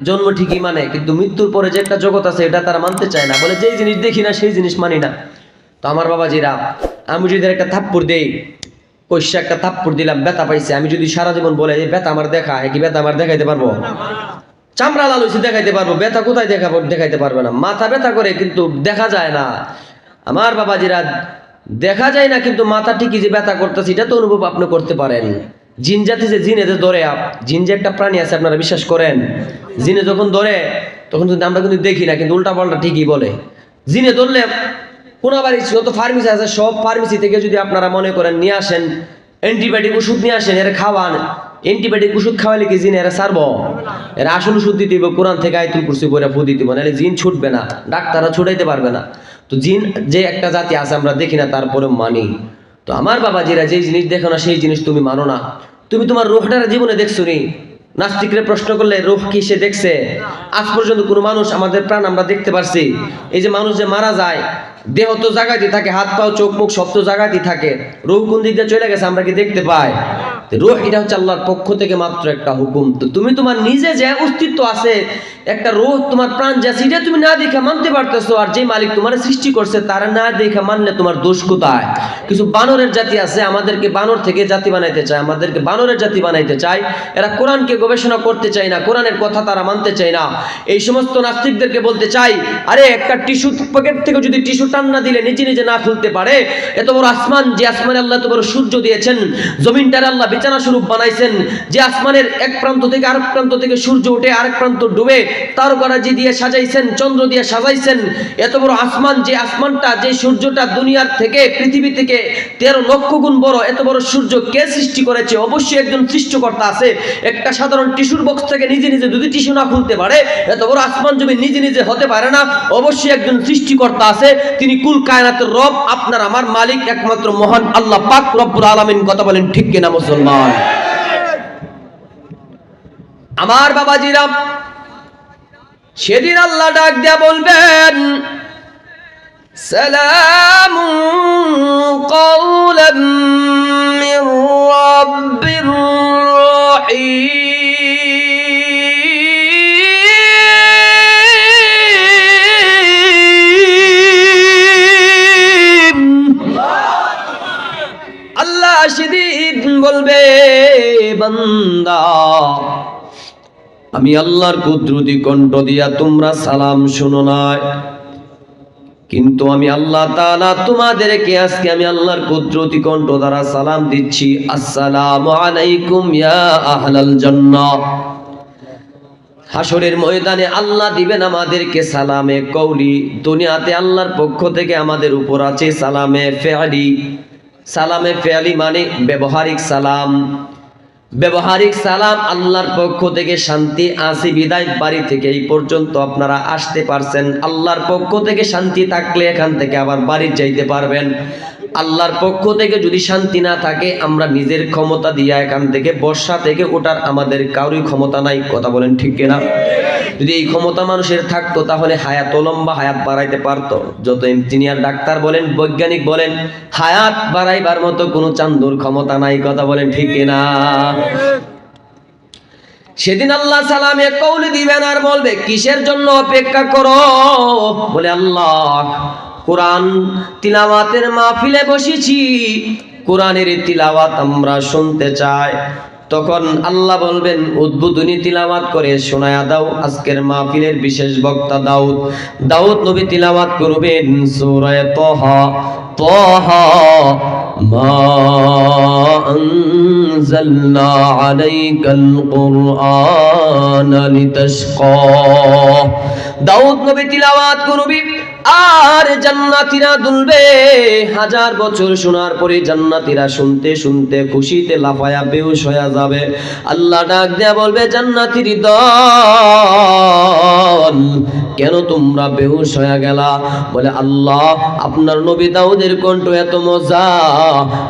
জন্ম ঠিকই মানে, কিন্তু মৃত্যুর পরে যে একটা জগৎ আছে এটা তারা মানতে চায় না, বলে যেই জিনিস দেখি না সেই জিনিস মানি না। তো আমার বাবাজিরা, আমি যদি একটা থাপ্পড় দেই, কইসা একটা থাপ্পড় দিলাম, ব্যথা পাইছে, আমি যদি সারা জীবন বলে এই ব্যথা আমার দেখা, কি ব্যথা আমার দেখাইতে পারবো? চামড়া লাল হয়েছে দেখাইতে পারবো, ব্যথা কোথায় দেখাবো? দেখাইতে পারবে না। মাথা ব্যথা করে কিন্তু দেখা যায় না। আমার বাবাজিরা, দেখা যায় না কিন্তু মাথা ঠিকই যে ব্যথা করতেছে এটা তো অনুভব আপনি করতে পারেন। জিন জাতি যে জিনে যে ধরে, জিন যে একটা প্রাণী আছে আপনারা বিশ্বাস করেন? জিনে যখন ধরে তখন কিন্তু আমরা কিন্তু দেখি না, কিন্তু উল্টা পাল্টা ঠিকই বলে। জিনে ধরলে কোনাবাড়ি যত ফার্মেসি আছে সব ফার্মেসি থেকে যদি আপনারা মনে করেন নিয়ে আসেন অ্যান্টিবায়োটিক ওষুধ নিয়ে আসেন, এরা খাওয়ান, অ্যান্টিবায়োটিক ওষুধ খাওয়াইলে কি জিন এরা ছাড়বো? এরা আসল ওষুধ দিতে হবে, কোরআন থেকে আয়াতুল কুরসি পড়ে ফু দিতে হবে, নাহলে জিন ছুটবে না, ডাক্তাররা ছুটাইতে পারবে না। তো জিন যে একটা জাতি আছে আমরা দেখি না, তারপরে মানি। তো আমার বাবাজিরা, যেই জিনিস দেখো না সেই জিনিস তুমি মানো না। তুমি তোমার রুহটার জীবনে দেখছো নি? নাস্তিকরে প্রশ্ন করলে রুহ কি সে দেখছে? আজ পর্যন্ত কোনো মানুষ, আমাদের প্রাণ আমরা দেখতে পারছি? এই যে মানুষ যে মারা যায়, দেহ তো জায়গাতেই থাকে, হাত পাও চোখ মুখ সব তো জায়গাতেই থাকে, রুহ কোন দিক দিয়ে চলে গেছে আমরা কি দেখতে পাই? রুহ এটা হচ্ছে আল্লাহর পক্ষ থেকে মাত্র একটা হুকুম। তো তুমি তোমার নিজে যে অস্তিত্ব আছে, একটা রুহ তোমার প্রাণ যে আছে, এটা তুমি না দেখে মানতে পারতেছো, আর যে মালিক তোমার সৃষ্টি করছে তারা না দেখে মানলে তোমার দোষ কোথায়? কিছু বানরের জাতি আছে, আমাদেরকে বানর থেকে জাতি বানাইতে চায়, আমাদেরকে বানরের জাতি বানাইতে চায়। এরা কোরআনকে গবেষণা করতে চায় না, কোরআনের কথা তারা মানতে চায় না। এই সমস্ত নাস্তিকদেরকে বলতে চাই, আরে একটা টিস্যু প্যাকেট থেকে যদি টিস্যু টান না দিলে নিজে নিজে না খুলতে পারে, এত বড় আসমান, যে আসমানে আল্লাহ এত বড় সূর্য দিয়েছেন, জমিনটারে আল্লাহ বিছানা স্বরূপ বানাইছেন, যে আসমানের এক প্রান্ত থেকে আরেক প্রান্ত থেকে সূর্য উঠে আরেক প্রান্ত ডুবে, তারকারাজি দিয়ে সাজাইছেন, চন্দ্র দিয়ে সাজাইছেন, এত বড় আসমান, যে আসমানটা, যে সূর্যটা দুনিয়ার থেকে, পৃথিবী থেকে 13 লক্ষ গুণ বড়, এত বড় সূর্য কে সৃষ্টি করেছে? অবশ্যই একজন সৃষ্টিকর্তা আছে। একটা সাধারণ টিস্যুর বক্স থেকে নিজে নিজে যদি টিস্যু না খুলতে পারে, এত বড় আসমান জমি নিজে নিজে হতে পারে না। অবশ্যই একজন সৃষ্টিকর্তা আছে, তিনি কুল কায়নাতের রব, আপনার আমার মালিক একমাত্র মহান আল্লাহ পাক রব্বুল আলামিন। কথা বলেন ঠিক কিনা মুসলমান? আমার বাবাজিরা, সেদিন আল্লাহ ডাক দিয়া বলবেন, সালামু কাওলাম মির রাব্বির রহিম। আল্লাহ সেদিন বলবে, বান্দা, আমি আল্লাহর কুদরতি কণ্ঠ দিয়া তোমরা সালাম শুনো না, কিন্তু আমি আল্লাহ তাআলা তোমাদেরকে আজকে আমি আল্লাহর কুদরতি কণ্ঠ দ্বারা সালাম দিচ্ছি। আসসালামু আলাইকুম ইয়া আহলাল জান্নাহ। হাসরের ময়দানে আল্লাহ দিবেন আমাদেরকে সালামে কওলি। দুনিয়াতে আল্লাহর পক্ষ থেকে আমাদের উপর আছে সালামে ফেআলি। সালামে ফেআলি মানে ব্যবহারিক সালাম। ব্যবহারিক সালাম, আল্লাহর পক্ষ থেকে শান্তি আসি বিদায় বাড়ি থেকে এই পর্যন্ত আপনারা আসতে পারছেন, আল্লাহর পক্ষ থেকে শান্তি থাকলে এখান থেকে আবার বাড়ি যাইতে পারবেন। আল্লাহর পক্ষ থেকে যদি শান্তি না থাকে, আমরা নিজের ক্ষমতা দিয়ে এখান থেকে বর্ষা থেকে ওঠার আমাদের কারোই ক্ষমতা নাই। কথা বলেন ঠিক কিনা? যদি এই ক্ষমতা মানুষের থাকতো তাহলে হায়াত লম্বা হায়াত বাড়াইতে পারতো। যত ইঞ্জিনিয়ার ডাক্তার বলেন বৈজ্ঞানিক বলেন, হায়াত বাড়াইবার মতো কোনো চান্দুর ক্ষমতা নাই। কথা বলেন ঠিক কিনা? সেদিন আল্লাহ সালামে কওলি দিবেন আর বলবে, কিসের জন্য অপেক্ষা করো? বলে, আল্লাহ, কোরআন তিলাওয়াতের মাহফিলে বসেছি, কোরআনের তিলাওয়াত আমরা শুনতে চাই। তখন আল্লাহ বলবেন, উদ্বোধনী তিলাওয়াত করে শোনায়া দাও। আজকের মাহফিলের বিশেষ বক্তা দাউদ নবী তিলাওয়াত করবেন সূরা তাহা। তাহা মা আনজালনা আলাইকাল কুরআনা লিতাশকা। দাউদ নবী তিলাওয়াত করবে আর জান্নাতীরা দুলবে। 1000 বছর শোনার পরে জান্নাতীরা শুনতে শুনতে খুশিতে লাফায়া বেহুশ হয়ে যাবে। আল্লাহ ডাক দেয়া বলবে, জান্নাতীর দল, কেন তোমরা বেহুশ হয়ে গেলা? বলে আল্লাহ আপনার নবী দাউদের কণ্ঠ এত মজা,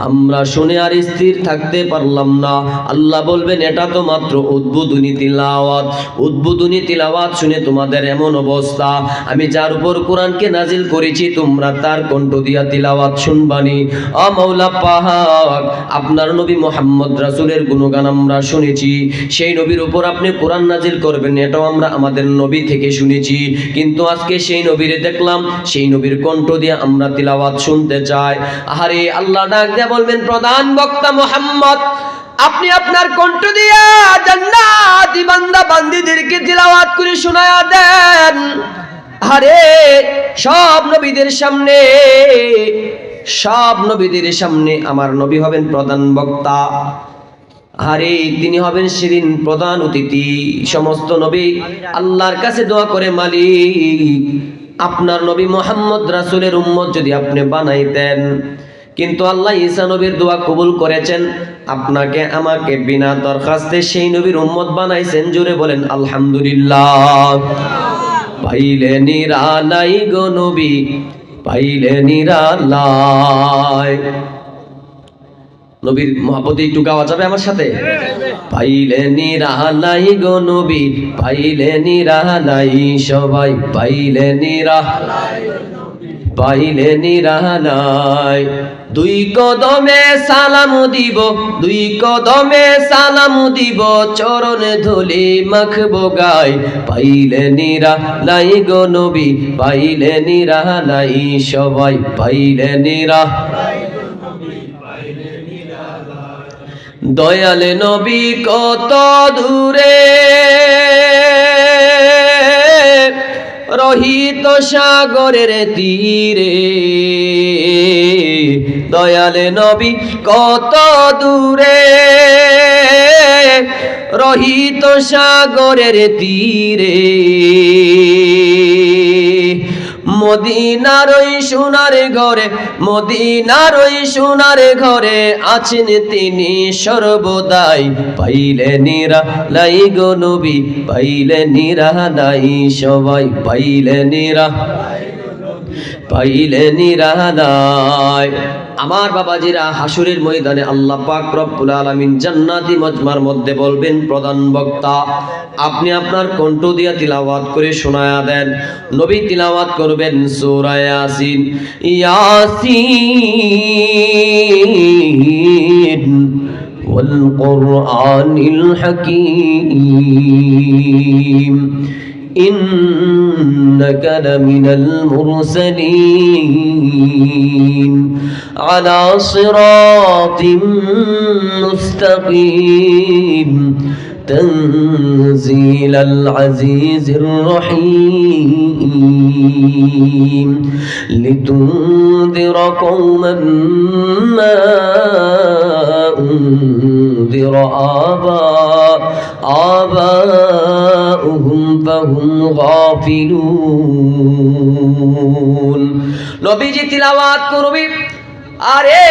আমরা শুনে আর স্থির থাকতে পারলাম না। আল্লাহ বলবেন এটা তো মাত্র উদ্বোধনী তিলাওয়াত, উদ্বোধনী তিলাওয়াত শুনে তোমাদের এমন অবস্থা, আমি যার উপর কোরআনকে নাজিল করেছি তোমরা তার কণ্ঠ দিয়া তিলাওয়াত শুনবানি। ও মাওলা পাক, আপনার নবী মুহাম্মদ রাসূলের গুণগান আমরা শুনেছি, সেই নবীর উপর আপনি কোরআন নাজিল করবেন এটাও আমরা আমাদের নবী থেকে শুনেছি, কিন্তু আজকে সেই নবীরে দেখলাম, সেই নবীর কণ্ঠ দিয়ে আমরা তিলাওয়াত শুনতে চাই। আরে আল্লাহ ডাক দিয়ে বলবেন প্রধান বক্তা মুহাম্মদ, আপনি আপনার কণ্ঠ দিয়া জান্নাতি বান্দা বান্দীদেরকে তিলাওয়াত করে শোনায়া দেন। আরে সব নবীদের সামনে, সব নবীদের সামনে আমার নবী হবেন প্রধান বক্তা, আরে তিনি হবেন সেদিন প্রধান অতিথি। সমস্ত নবী আল্লাহর কাছে দোয়া করে, মালিক আপনার নবী মুহাম্মদ রাসূলের উম্মত যদি আপনি বানাইতেন, কিন্তু আল্লাহ ঈসা নবীর দোয়া কবুল করেছেন, আপনাকে আমাকে বিনা দরখাস্তে সেই নবীর উম্মত বানাইছেন। জোরে বলেন আলহামদুলিল্লাহ। পাইলে নিরালাই গো নবী, পাইলে নিরালাই। নবীর মহব্বতে একটু গাওয়া যাবে আমার সাথে? পাইলে নিরালাই গো নবী, পাইলে নিরালাই সবাই, পাইলে নিরালাই, পাইলে নিরালাই। দুই কদমে সালাম দিব, দুই কদমে সালাম দিব, চরণে ধুলি মাখবো গায়, পাইলে নিরালাই গো নবী, পাইলে নিরালাই সবাই, পাইলে নিরালাই। দয়ালে নবী কত দূরে, রহিত সাগরের তীরে, দয়ালে নবী কত দূরে, রহিত সাগরের তীরে, মদিনার ওই সোনার ঘরে, মদিনার ওই সোনার ঘরে আছেন তিনি সর্বদাই, পাইলে নিরালাই গো নবী, পাইলে নিরালাই সবাই, পাইলে নিরালাই, পাইলে নিরালাই। আমার বাবাজিরা, হাসুরের ময়দানে আল্লাহ পাক রব্বুল আলামিন জান্নাতি মজমার মধ্যে বলবেন প্রধান বক্তা আপনি আপনার কণ্ঠ দিয়া তিলাওয়াত করে শোনায়া দেন। নবী তিলাওয়াত করবেন সূরা ইয়াসিন, ইয়াসিন ওয়াল কুরআনিল হাকীম إنك لمن المرسلين على صراط مستقيم تنزيل العزيز الرحيم لتنذر قوما ما أنذر آباؤهم فهم غافلون। নবীজি তিলাওয়াত করবে, আরে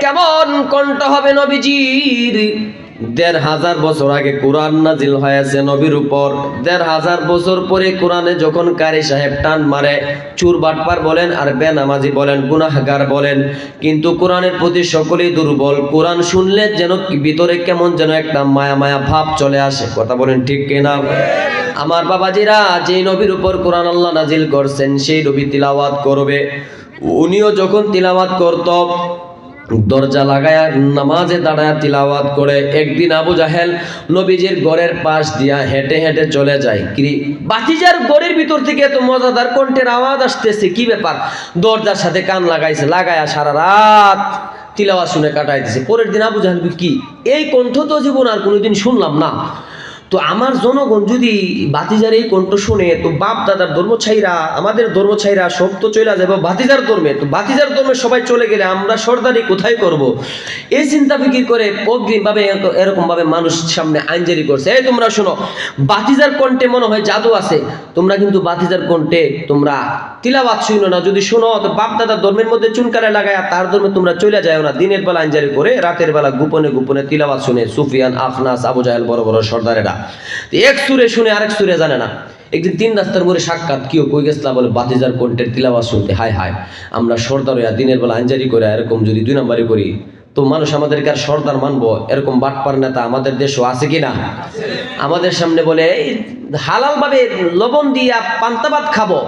কেমন কণ্ঠ হবে নবীজির। ১,৫০০ বছর আগে কোরআন নাজিল হয়েছে নবীর উপর, ১,৫০০ বছর পরে কোরআনে যখন কারি সাহেব টান মারে, চুর বাটপার বলেন আর বেনামাজি বলেন, গুনাহগার বলেন, কিন্তু কোরআনের প্রতি সকলেই দুর্বল। কোরআন শুনলে যেন ভিতরে কেমন যেন একটা মায়া মায়া ভাব চলে আসে। কথা বলেন ঠিক কিনা? আমার বাবাজিরা, যে নবীর উপর কোরআন আল্লাহ নাজিল করছেন সেই নবী তিলাওয়াত করবে। উনিও যখন তিলাওয়াত করত, দরজা লাগায়া নামাজে দাঁড়ায় তিলাওয়াত করে। একদিন আবু জাহেল নবীজির ঘরের পাশ দিয়া হেঁটে হেঁটে চলে যায়। কি বাতিজার ঘরের ভিতর থেকে এত মজাদার কণ্ঠের আওয়াজ আসতেছে, কি ব্যাপার? দরজার সাথে কান লাগাইছে, লাগায়া সারা রাত তিলাওয়াত শুনে কাটাই দিছে। পরের দিন আবু জাহেল, কি এই কণ্ঠ তো জীবন আর কোনোদিন শুনলাম না, তো আমার জনগণ যদি বাতিজার এই কণ্ঠ শুনে, তো বাপ দাদার ধর্ম ছাইরা, আমাদের ধর্ম ছাইরা সব তো চলে যাবে বাতিজার ধর্মে। তো বাতিজার ধর্মে সবাই চলে গেলে আমরা সর্দারি কোথায় করব? এই চিন্তা ফিকির করে অগ্রিমভাবে এরকম ভাবে মানুষ সামনে আইনজারি করছে। এই তোমরা শোনো, বাতিজার কণ্ঠে মনে হয় জাদু আছে, তোমরা কিন্তু বাতিজার কণ্ঠে তোমরা তিলাওয়াত শুনো না। যদি শোনো তো বাপ দাদার ধর্মের মধ্যে চুনকারে লাগায় তার ধর্মে তোমরা চলে যাও না। দিনের বেলা আইনজারি করে, রাতের বেলা গোপনে গোপনে তিলাওয়াত শুনে সুফিয়ান, আখনাস, আবু জাহেল বড় বড় সর্দারেরা এক সুরে শুনে আরেক সুরে জানে না। একদিন 3 রাস্তার মোড়ে সাক্ষাৎ, কেউ কই গেছলা, বলে বাতিজার কণ্ঠের তিলাওয়াত শুনতে। হায় হায়, আমরা সর্দার হইয়া দিনের বেলা আইনজারি করে এরকম যদি 2 নম্বরই করি, তো মানুষ আমাদেরকে আর সর্দার মানবো? এরকম বাটপার নেতা আমাদের দেশও আছে কিনা? আমাদের সামনে বলে এই হালাল ভাবে লবণ দিয়া পান্তা ভাত খাবো,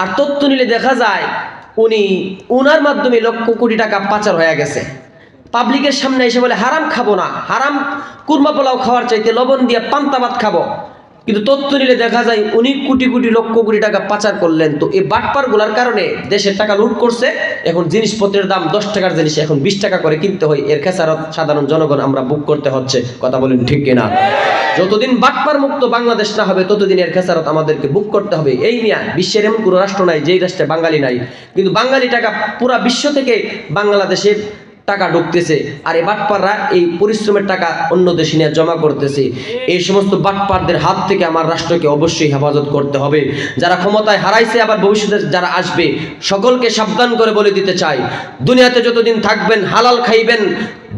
আর তথ্য নিলে দেখা যায় উনার মাধ্যমে লক্ষ কোটি টাকা পাচার হয়ে গেছে। পাবলিকের সামনে এসে বলে হারাম খাবো না, হারাম কুরমা পোলাও খাওয়ার চাইতে লবণ দিয়ে পান্তা ভাত খাবো, কিন্তু তথ্য নিলে দেখা যায় উনি কোটি কোটি লক্ষ কোটি টাকা পাচার করলেন। তো এই বাটপার গুলার কারণে দেশের টাকা লুট করছে। এখন জিনিসপত্রের দাম 10 টাকার জিনিস এখন 20 টাকা করে কিনতে হয়। এর খেসারত সাধারণ জনগণ আমরা বুক করতে হচ্ছে। কথা বলেন ঠিক কিনা? যতদিন বাটপার মুক্ত বাংলাদেশ না হবে, ততদিন এর খেসারত আমাদেরকে বুক করতে হবে। এই নিয়ে বিশ্বের এমন কোনো রাষ্ট্র নাই যেই রাষ্ট্রে বাঙালি নাই, কিন্তু বাঙালি টাকা পুরা বিশ্ব থেকে বাংলাদেশের টাকা ঢুকতেছে, আর এই বাটপাররা এই পরিশ্রমের টাকা অন্য দেশে নিয়ে জমা করতেছে। এই সমস্ত বাটপারদের হাত থেকে আমার রাষ্ট্রকে অবশ্যই হেফাজত করতে হবে। যারা ক্ষমতায় হারাইছে, আবার ভবিষ্যতে যারা আসবে, সকলকে সাবধান করে বলে দিতে চাই, দুনিয়াতে যতদিন থাকবেন হালাল খাইবেন,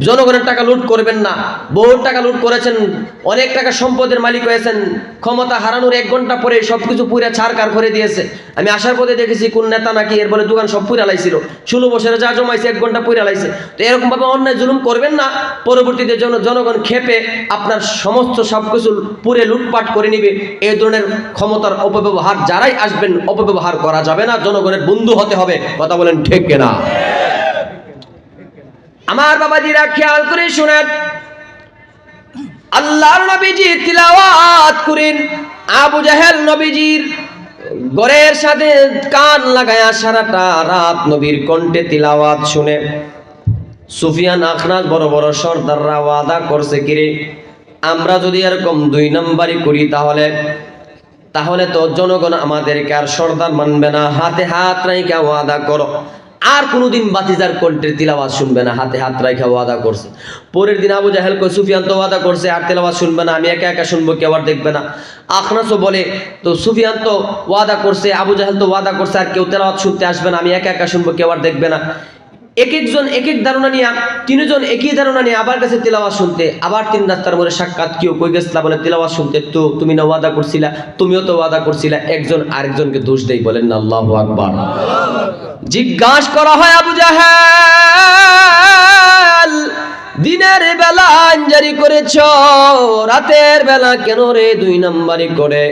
জনগণের টাকা লুট করবেন না। বহু টাকা লুট করেছেন, অনেক টাকা সম্পদের মালিক হয়েছেন, ক্ষমতা হারানোর 1 ঘন্টা পরে সবকিছু পুরা ছাড়কার করে দিয়েছে। আমি আসার পথে দেখেছি কোন নেতা নাকি এর বলে দোকান সব পুরা লাইছিল, 16 বছরে যা জমাইছে 1 ঘন্টা পুরা লাইছে। তো এরকম ভাবে অন্যায় জুলুম করবেন না, পরবর্তীতে জনগণ খেপে আপনার সমস্ত সবকিছু পুরে লুটপাট করে নিবে। এই ধরনের ক্ষমতার অপব্যবহার যারাই আসবেন, অপব্যবহার করা যাবে না, জনগণের বন্ধু হতে হবে। কথা বলেন ঠিক কিনা? আমার বাবাজিরা খেয়াল করে শুনেন, আল্লাহর নবীজি তিলাওয়াত করেন, আবু জাহেল নবীজির ঘরের সাথে কান লাগায়া সারাটা রাত নবীর কণ্ঠে তিলাওয়াত শুনে সুফিয়ান আখনাস বড় বড় সর্দাররা ওয়াদা করছে, কিরে আমরা যদি এরকম 2 নম্বরই করি তাহলে তো জনগণ আমাদেরকে আর সর্দার মানবে না। হাতে হাত রাইখা ওয়াদা করো, আর কোনোদিন বাতিজার কণ্ঠের তিলাওয়াত শুনবে না। হাতে হাত রাইখা ওয়াদা করছে। পরের দিন আবু জাহেল কয়, সুফিয়ান তো ওয়াদা করছে আর তিলাওয়াত শুনবে না, আমি একা একা শুনবো, কেউ আর দেখবে না। আখনাসও বলে, তো সুফিয়ান তো ওয়াদা করছে, আবু জাহেল তো ওয়াদা করছে, আর কেউ তিলাওয়াত শুনতে আসবে না, আমি একা একা শুনবো, কেউ আর দেখবে না। এক একজন এক এক ধারণা নিয়ে, 3 জন একই ধারণা নিয়ে আবার গেছে তিলাওয়াত শুনতে। আবার 3 রাস্তার মোড়ে সাক্ষাৎ, কেউ কই গেছলা, বলে তিলাওয়াত শুনতে। তো তুমি না ওয়াদা করছিলা, তুমিও তো ওয়াদা করছিলা। একজন আরেকজনকে দোষ দেয়, বলেন না আল্লাহু আকবার। জিজ্ঞাসা করা হয়, আবু জাহেল দিনের বেলা আঞ্জারি করেছ, রাতের বেলা কেন রে 2 নম্বরই করে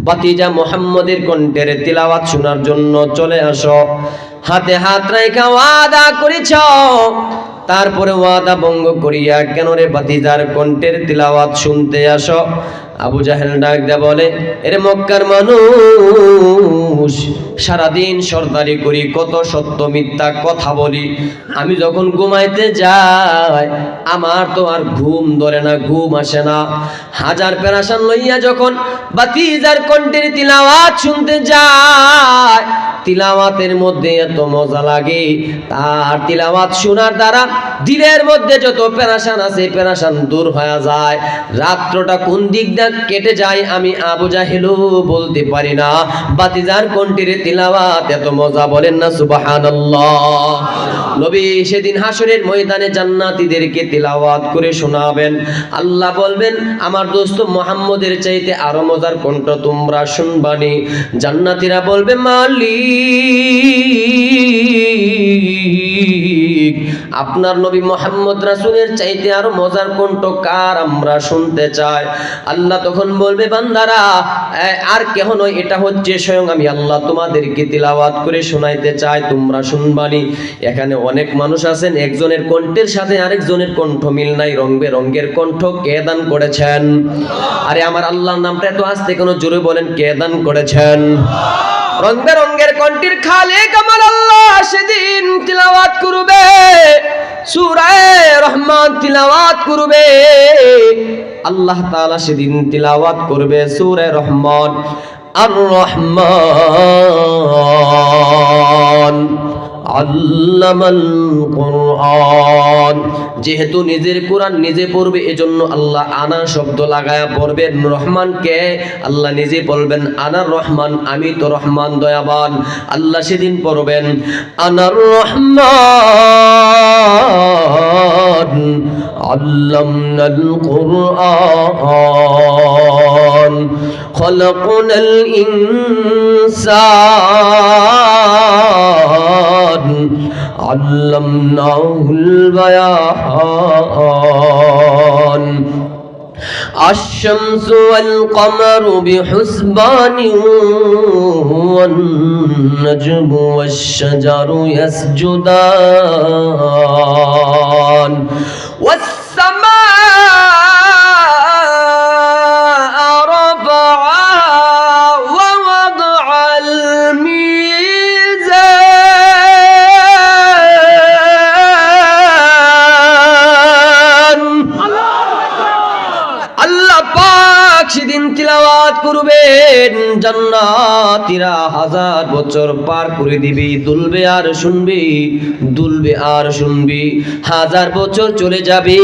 বাতিজা মুহাম্মদের কণ্ঠের তিলাওয়াত শোনার জন্য চলে আসো? হাতে হাত রাইখা ওয়াদা করেছ, তারপরে ওয়াদা ভঙ্গ করিয়া কেন রে বাতিজার কণ্ঠের তিলাওয়াত শুনতে আসো? আবু জাহেল ডাক দেয়া বলে, এরে মক্কার মানুষ, সারাদিন সর্দারি করি, কত সত্য মিথ্যা কথা বলি, আমি যখন ঘুমাইতে যাই আমার তো আর ঘুম ধরে না, ঘুম আসে না। হাজার পেরেশান লইয়া যখন বাতিজার কণ্ঠের তিলাওয়াত শুনতে যায়, তিলাওয়াতের মধ্যে এত মজা লাগে, তার তিলাওয়াত শোনার দ্বারা দিলের মধ্যে যত পেরেশান আছে পেরেশান দূর হয়ে যায়। রাত্রটা কোন দিক দিয়ে কেটে যায় আমি আবু জাহেলও বলতে পারি না। বাতিজার কণ্ঠের তিলাওয়াত এত মজা, বলেন না সুবহানাল্লাহ। নবী সেদিন হাসরের ময়দানে জান্নাতীদেরকে তিলাওয়াত করে শোনাবেন। আল্লাহ বলবেন, আমার দোস্ত মুহাম্মদের চাইতে আরো মজার কণ্ঠ তোমরা শুনবানি। জান্নাতীরা বলবে, মালিক আপনার নবী মুহাম্মদ রাসূলের চাইতে আরো মজার কণ্ঠ কার, আমরা শুনতে চাই। আল্লাহ তখন বলবে, বান্দারা আর কেহ নয়, এটা হচ্ছে স্বয়ং আমি আল্লাহ তোমাদেরকে তিলাওয়াত করে শোনাইতে চাই, তোমরা শুনবানি। এখানে অনেক মানুষ আছেন, একজনের কণ্ঠের সাথে আরেকজনের কণ্ঠ মিল নাই, রং বেরঙের কণ্ঠ কে দান করেছেন? আরে আমার আল্লাহর নামটা এত আস্তে কেন? জোরে বলেন, কে দান করেছেন? রং বেরঙের কণ্ঠের খালিক আমার আল্লাহ সেদিন তিলাওয়াত করবে, সূরা রহমান তিলাওয়াত করবে। আল্লাহ তাআলা সেদিন তিলাওয়াত করবে সূরা রহমান। আর রহমান আল্লামাল কুরআন, যেহেতু নিজের কোরআন নিজে পড়বে এজন্য আল্লাহ আনা শব্দ লাগায়া পড়বেন। রহমানকে আল্লাহ নিজে বলবেন, আনার রহমান, আমি তো রহমান দয়াবান। আল্লাহ সেদিন পড়বেন, আনার রহমান আল্লামনাল কুরআন খলাকনাল ইনসান আল্লামনাহুল বায়ান الشمس والقمر بحسبان والنجم والشجر يسجدان والسماء رفعها ووضع الميزان আল্লাহ পাক সেদিন তিলাওয়াত করবেন, জান্নাতীরা হাজার বছর পার করে দিবি, দুলবে আর শুনবি, দুলবে আর শুনবি। হাজার বছর চলে যাবে,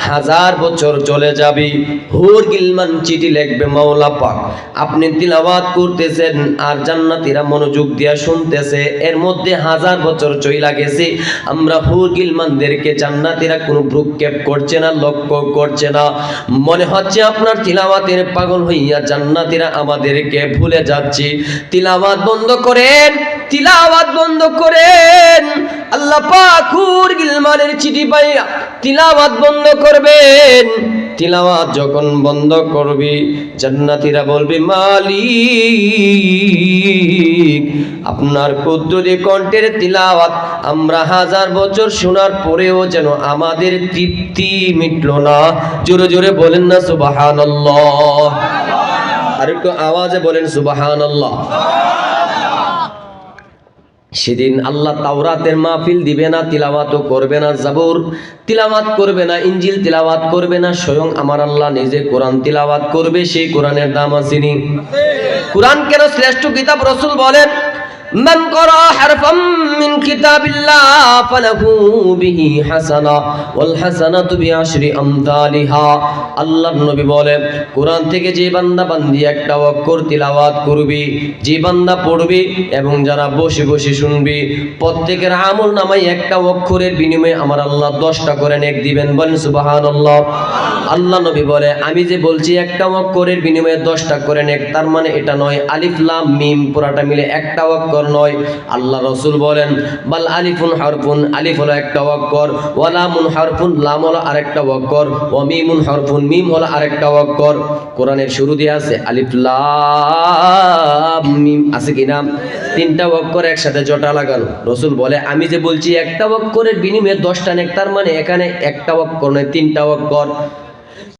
হাজার বছর চলে যাবে। হুর গিলমান চিঠি লিখবে মাওলা পাক, আপনি তিলাওয়াত করতেছেন আর জান্নাতীরা মনোযোগ দিয়া শুনতেছে। এর মধ্যে হাজার বছর চইলা গেছে, আমরা হুর গিলমানদেরকে জান্নাতীরা কোনো ভ্রুক্ষেপ করছে না, লক্ষ্য করছে না। মনে হচ্ছে আপনার তিলাওয়াতের পাগল হইয়া জান্নাতীরা আমাদেরকে ভুলে যাচ্ছে। তিলাওয়াত বন্ধ করেন, তিলাওয়াত বন্ধ করেন। আল্লাহ পাক হুর গিলমানের চিঠি পাইয়া তিলাওয়াত বন্ধ করবেন। তিলাওয়াত যখন বন্ধ করবি, জান্নাতীরা বলবে মালিক আপনার কুদরতি কণ্ঠের তিলাওয়াত আমরা হাজার বছর শোনার পরেও যেন আমাদের তৃপ্তি মিটলো না। জোরে জোরে বলেন না সুবহানাল্লাহ, আর একটু আওয়াজে বলেন সুবহানাল্লাহ। সেদিন আল্লাহ তাওরাতের মাহফিল দিবে না, তিলাওয়াতও করবে না, জাবুর তিলাওয়াত করবে না, ইনজিল তিলাওয়াত করবে না, স্বয়ং আমার আল্লাহ নিজে কোরআন তিলাওয়াত করবে। সেই কোরআনের দাম আসেনি। কোরআন কেন শ্রেষ্ঠ কিতাব? রাসূল বলেন মান ক্বারা হারফাম মিন কিতাবিল্লাহ ফালাহু বিহি হাসানা ওয়াল হাসানাতু বিআশরি আমসালিহা। আল্লাহর নবী বলেন কোরআন থেকে যে বান্দা বান্দি একটা অক্ষর তিলাওয়াত করবে, যে বান্দা পড়বে এবং যারা বসে বসে শুনবে, প্রত্যেকের আমল নামায় একটা অক্ষরের বিনিময়ে আমার আল্লাহ 10টা করে নেক দিবেন। বলেন সুবহানাল্লাহ। আল্লাহ নবী বলে আমি যে বলছি একটা অক্ষরের বিনিময়ে 10টা করে নেক, তার মানে এটা নয় আলিফ লাম মিম পুরাটা মিলে একটা অক্ষর নয়। আল্লাহ রাসূল বলেন বাল আলিফুন হারফুন, আলিফ হলো একটা অক্ষর, ওয়া লামুন হারফুন, লাম হলো আরেকটা অক্ষর, ওয়া মিমুন হারফুন, মিম হলো আরেকটা অক্ষর। কোরআনের শুরু দিয়ে আছে আলিফ লাম মিম, আছে কি না? 3টা অক্ষর একসাথে জটা লাগানো। রাসূল বলে আমি যে বলছি একটা অক্ষরের বিনিময়ে 10টা নেক, তার মানে এখানে একটা অক্ষর নয় 3টা অক্ষর।